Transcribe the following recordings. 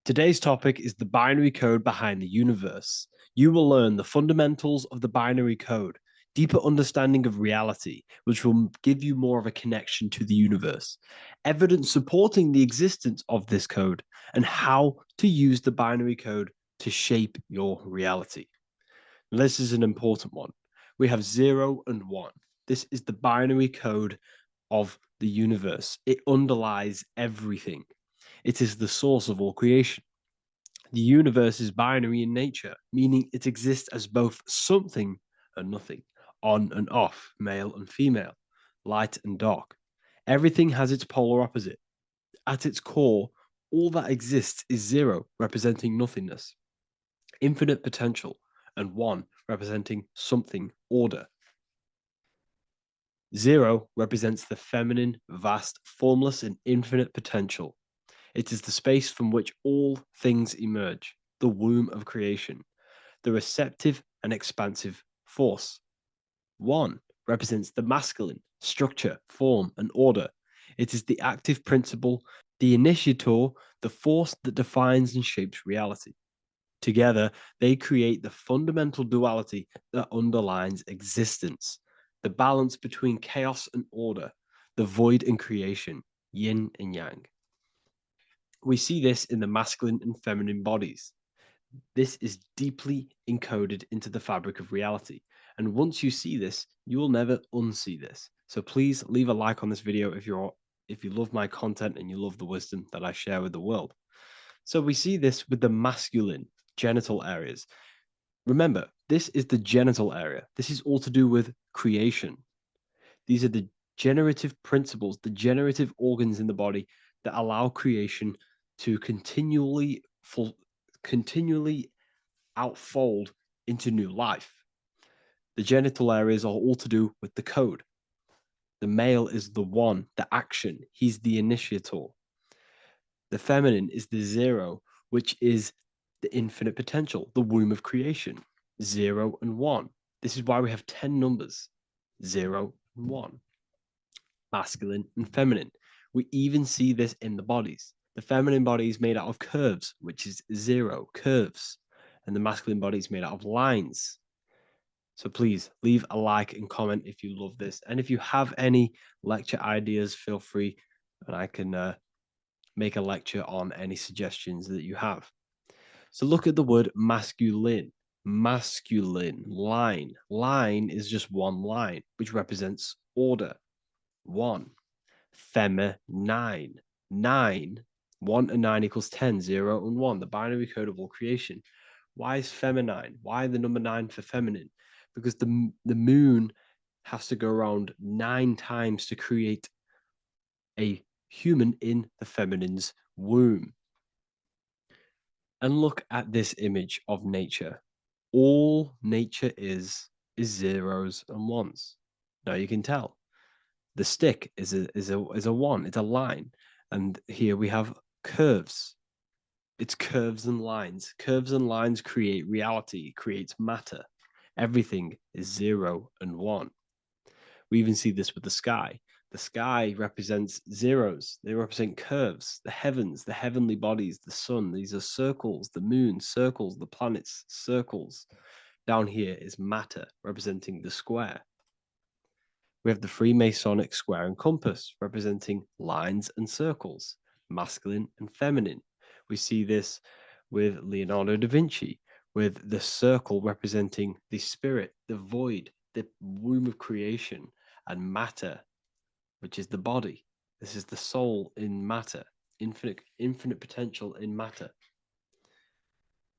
Today's topic is the binary code behind the universe. You will learn the fundamentals of the binary code, deeper understanding of reality, which will give you more of a connection to the universe, evidence supporting the existence of this code, and how to use the binary code to shape your reality. This is an important one. We have 0 and 1. This is the binary code of the universe. It underlies everything. It is the source of all creation. The universe is binary in nature, meaning it exists as both something and nothing, on and off, male and female, light and dark. Everything has its polar opposite. At its core, all that exists is 0, representing nothingness, infinite potential, and 1, representing something, order. 0 represents the feminine, vast, formless, and infinite potential. It is the space from which all things emerge, the womb of creation, the receptive and expansive force. 1 represents the masculine, structure, form, and order. It is the active principle, the initiator, the force that defines and shapes reality. Together, they create the fundamental duality that underlines existence, the balance between chaos and order, the void and creation, yin and yang. We see this in the masculine and feminine bodies. This is deeply encoded into the fabric of reality. And once you see this, you will never unsee this. So please leave a like on this video if you love my content and you love the wisdom that I share with the world. So we see this with the masculine genital areas. Remember, this is the genital area. This is all to do with creation. These are the generative principles, the generative organs in the body that allow creation to continually outfold into new life. The genital areas are all to do with the code. The male is the 1, the action. He's the initiator. The feminine is the 0, which is the infinite potential, the womb of creation. 0 and 1. This is why we have 10 numbers. 0 and 1. Masculine and feminine. We even see this in the bodies. The feminine body is made out of curves, which is 0, curves. And the masculine body is made out of lines. So please leave a like and comment if you love this. And if you have any lecture ideas, feel free and I can make a lecture on any suggestions that you have. So look at the word masculine. Masculine, line. Line is just one line, which represents order. 1. Feminine. 9. 1 and 9 equals 10. 0 and 1. The binary code of all creation. Why is feminine? Why the number 9 for feminine? Because the moon has to go around 9 times to create a human in the feminine's womb. And look at this image of nature. All nature is zeros and ones. Now you can tell. The stick is a 1, it's a line. And here we have curves. It's curves and lines. Curves and lines create reality, creates matter. Everything is 0 and 1. We even see this with the sky. The sky represents zeros. They represent curves, the heavens, the heavenly bodies, the sun. These are circles, the moon, circles, the planets, circles. Down here is matter, representing the square. We have the Freemasonic square and compass, representing lines and circles, masculine and feminine. We see this with Leonardo da Vinci, with the circle representing the spirit, the void, the womb of creation, and matter, which is the body. This is the soul in matter, infinite potential in matter.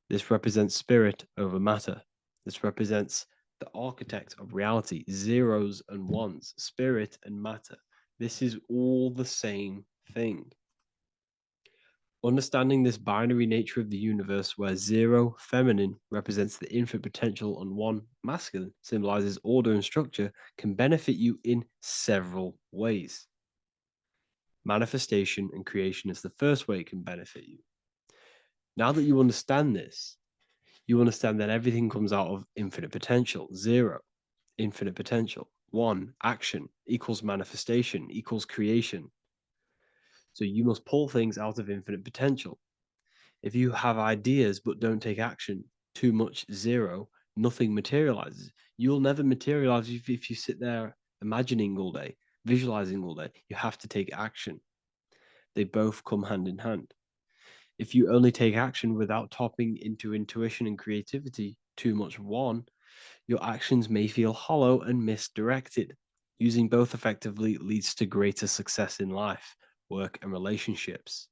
This represents spirit over matter. This represents the architect of reality, zeros and ones, spirit and matter. This is all the same thing. Understanding this binary nature of the universe, where 0 feminine represents the infinite potential and 1 masculine symbolizes order and structure, can benefit you in several ways. Manifestation and creation is the first way it can benefit you. Now that you understand this, you understand that everything comes out of infinite potential. 0, infinite potential. 1, action equals manifestation equals creation. So you must pull things out of infinite potential. If you have ideas but don't take action, too much, zero, nothing materializes. You'll never materialize if you sit there imagining all day, visualizing all day. You have to take action. They both come hand in hand. If you only take action without tapping into intuition and creativity, too much one, your actions may feel hollow and misdirected. Using both effectively leads to greater success in life, work, and relationships.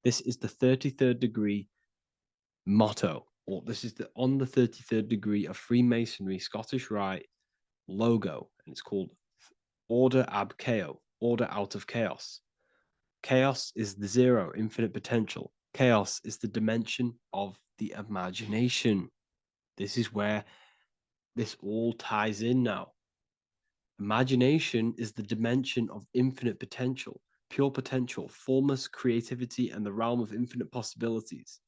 This is the 33rd degree motto, or this is on the 33rd degree of Freemasonry Scottish Rite logo, and it's called Order ab Chaos, order out of chaos. Chaos is the zero, infinite potential. Chaos is the dimension of the imagination. This is where this all ties in now. Imagination is the dimension of infinite potential, pure potential, formless creativity, and the realm of infinite possibilities.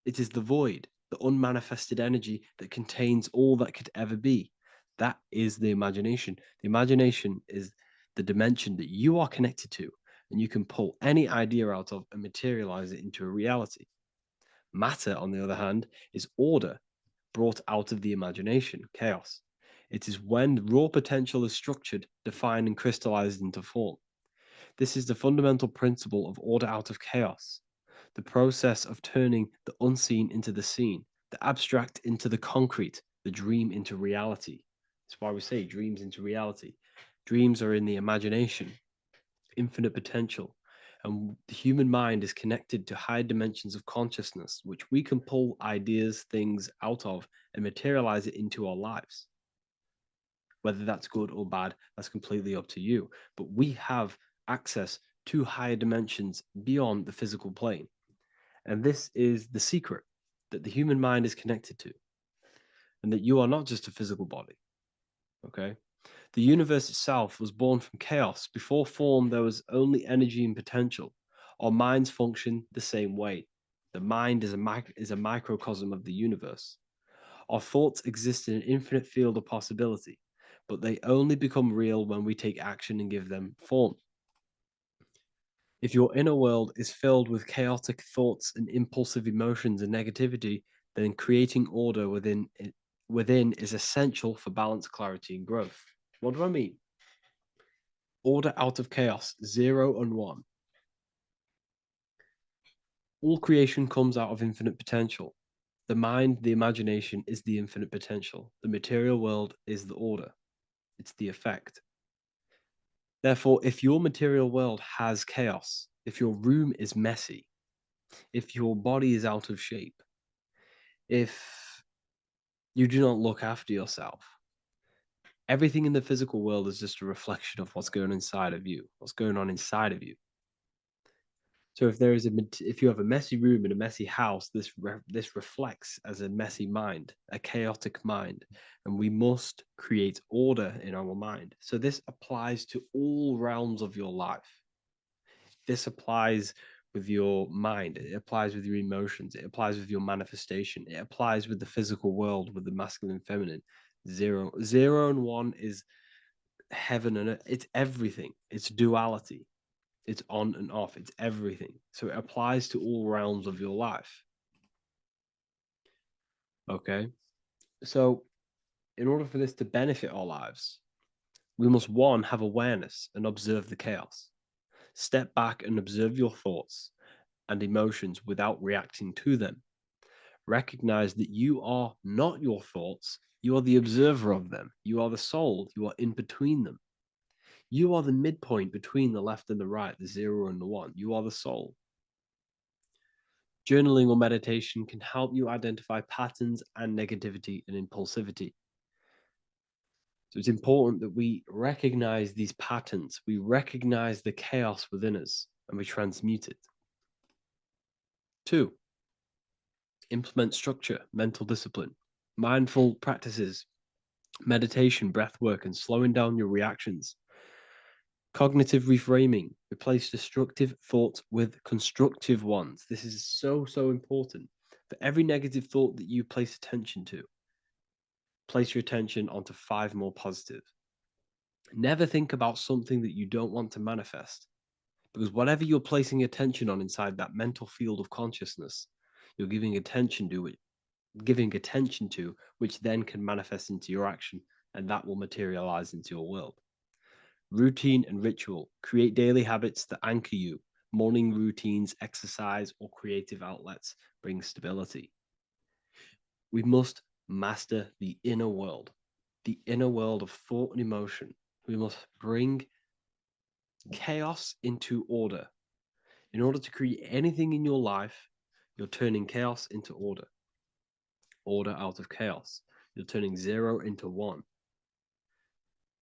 It is the void, the unmanifested energy that contains all that could ever be. That is the imagination. The imagination is the dimension that you are connected to, and you can pull any idea out of and materialize it into a reality. Matter, on the other hand, is order brought out of the imagination, chaos. It is when raw potential is structured, defined, and crystallized into form. This is the fundamental principle of order out of chaos, the process of turning the unseen into the seen, the abstract into the concrete, the dream into reality. That's why we say dreams into reality. Dreams are in the imagination, infinite potential, and the human mind is connected to high dimensions of consciousness, which we can pull ideas, things out of, and materialize it into our lives. Whether that's good or bad, that's completely up to you. But we have access to higher dimensions beyond the physical plane. And this is the secret that the human mind is connected to, and that you are not just a physical body. Okay? The universe itself was born from chaos. Before form, there was only energy and potential. Our minds function the same way. The mind is a microcosm of the universe. Our thoughts exist in an infinite field of possibility, but they only become real when we take action and give them form. If your inner world is filled with chaotic thoughts and impulsive emotions and negativity, then creating order within is essential for balance, clarity, and growth. What do I mean? Order out of chaos, 0 and 1. All creation comes out of infinite potential. The mind, the imagination, is the infinite potential. The material world is the order. It's the effect. Therefore, if your material world has chaos, if your room is messy, if your body is out of shape, if you do not look after yourself, everything in the physical world is just a reflection of what's going on inside of you, what's going on inside of you. So if you have a messy room in a messy house, this reflects as a messy mind, a chaotic mind, and we must create order in our mind. So this applies to all realms of your life. This applies with your mind, it applies with your emotions, it applies with your manifestation, it applies with the physical world, with the masculine and feminine. Zero and one is heaven and earth. It's everything. It's duality. It's on and off. It's everything. So it applies to all realms of your life. Okay. So in order for this to benefit our lives, we must, one, have awareness and observe the chaos. Step back and observe your thoughts and emotions without reacting to them. Recognize that you are not your thoughts. You are the observer of them. You are the soul. You are in between them. You are the midpoint between the left and the right, the 0 and the 1. You are the soul. Journaling or meditation can help you identify patterns and negativity and impulsivity. So it's important that we recognize these patterns, we recognize the chaos within us, and we transmute it. 2, implement structure, mental discipline, mindful practices, meditation, breath work, and slowing down your reactions. Cognitive reframing, replace destructive thoughts with constructive ones. This is so important. For every negative thought that you place attention to, place your attention onto 5 more positive. Never think about something that you don't want to manifest. Because whatever you're placing attention on inside that mental field of consciousness, you're giving attention to, which then can manifest into your action, and that will materialize into your world. Routine and ritual. Create daily habits that anchor you. Morning routines, exercise, or creative outlets bring stability. We must master the inner world of thought and emotion. We must bring chaos into order. In order to create anything in your life, you're turning chaos into order, order out of chaos. You're turning 0 into 1.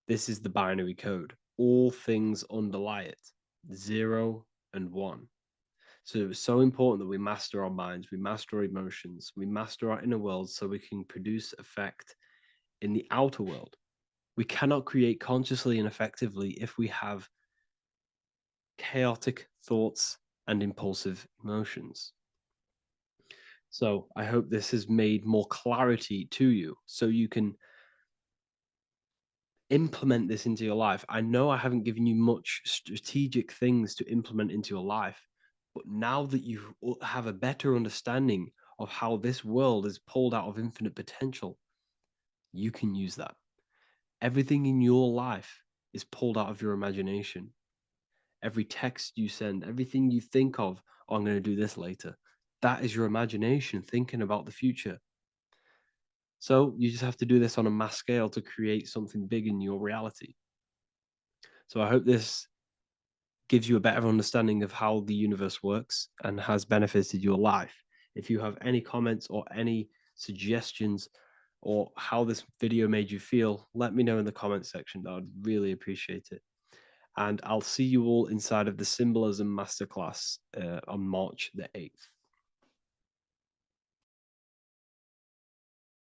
This is the binary code. All things underlie it, 0 and 1. So it's so important that we master our minds, we master our emotions, we master our inner world so we can produce effect in the outer world. We cannot create consciously and effectively if we have chaotic thoughts and impulsive emotions. So I hope this has made more clarity to you so you can implement this into your life. I know I haven't given you much strategic things to implement into your life, but now that you have a better understanding of how this world is pulled out of infinite potential, you can use that. Everything in your life is pulled out of your imagination. Every text you send, everything you think of, oh, I'm going to do this later, that is your imagination thinking about the future. So you just have to do this on a mass scale to create something big in your reality. So I hope this gives you a better understanding of how the universe works and has benefited your life. If you have any comments or any suggestions or how this video made you feel, let me know in the comment section. I would really appreciate it. And I'll see you all inside of the Symbolism Masterclass on March the 8th.